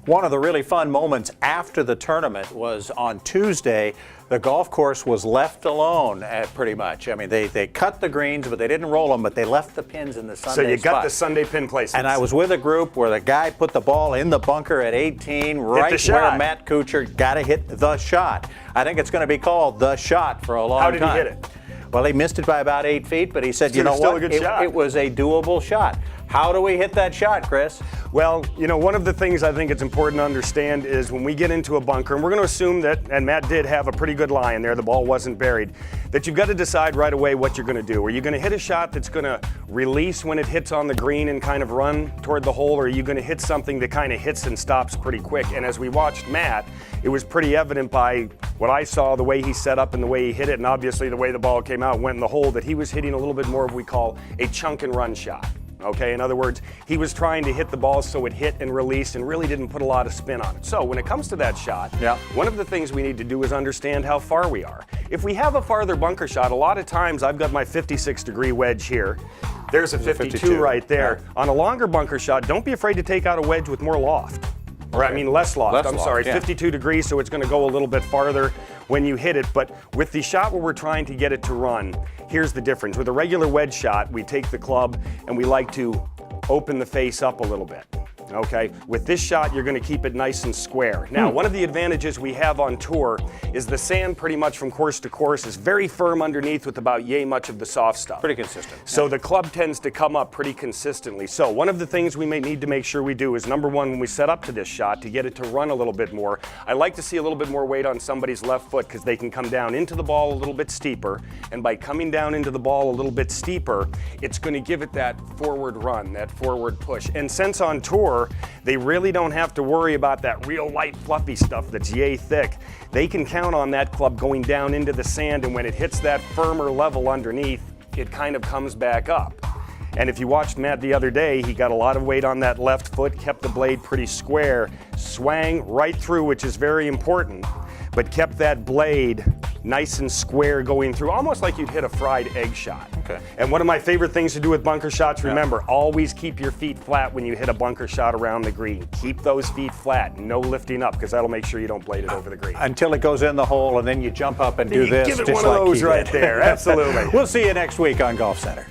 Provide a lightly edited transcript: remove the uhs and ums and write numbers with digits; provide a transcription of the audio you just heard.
One of the really fun moments after the tournament was on Tuesday. The golf course was left alone pretty much. I mean, they cut the greens, but they didn't roll them, but they left the pins in the Sunday So you got spot. the Sunday pin placements. And I was with a group where the guy put the ball in the bunker at 18, right where Matt Kuchar got to hit the shot. I think it's going to be called the shot for a long time. How did he hit it? Well, he missed it by about 8 feet, but he said, you know what, it was a doable shot. How do we hit that shot, Chris? Well, you know, one of the things I think it's important to understand is when we get into a bunker, and we're going to assume that, and Matt did have a pretty good lie in there, the ball wasn't buried, that you've got to decide right away what you're going to do. Are you going to hit a shot that's going to release when it hits on the green and kind of run toward the hole, or are you going to hit something that kind of hits and stops pretty quick? And as we watched Matt, it was pretty evident by what I saw, the way he set up and the way he hit it, and obviously the way the ball came out and went in the hole, that he was hitting a little bit more of what we call a chunk and run shot. Okay, in other words, he was trying to hit the ball so it hit and released and really didn't put a lot of spin on it. So when it comes to that shot, one of the things we need to do is understand how far we are. If we have a farther bunker shot, a lot of times I've got my 56-degree wedge here. There's a 52 right there. Yeah. On a longer bunker shot, don't be afraid to take out a wedge with more loft. Or I mean less loft, I'm sorry, 52 degrees, so it's going to go a little bit farther when you hit it. But with the shot where we're trying to get it to run, here's the difference. With a regular wedge shot, we take the club and we like to open the face up a little bit. Okay, with this shot, you're going to keep it nice and square. Now, one of the advantages we have on tour is the sand pretty much from course to course is very firm underneath with about yay much of the soft stuff. Pretty consistent. So the club tends to come up pretty consistently. So one of the things we may need to make sure we do is, number one, when we set up to this shot, to get it to run a little bit more, I like to see a little bit more weight on somebody's left foot because they can come down into the ball a little bit steeper, and by coming down into the ball a little bit steeper, it's going to give it that forward run, that forward push. And since on tour, they really don't have to worry about that real light fluffy stuff that's yay thick. They can count on that club going down into the sand, and when it hits that firmer level underneath, it kind of comes back up. And if you watched Matt the other day, he got a lot of weight on that left foot, kept the blade pretty square, swang right through, which is very important, but kept that blade nice and square going through, almost like you'd hit a fried egg shot. Okay. And one of my favorite things to do with bunker shots, remember, always keep your feet flat when you hit a bunker shot around the green. Keep those feet flat, no lifting up, because that'll make sure you don't blade it over the green. Until it goes in the hole, and then you jump up and do this. Give it one of those right there, absolutely. We'll see you next week on Golf Center.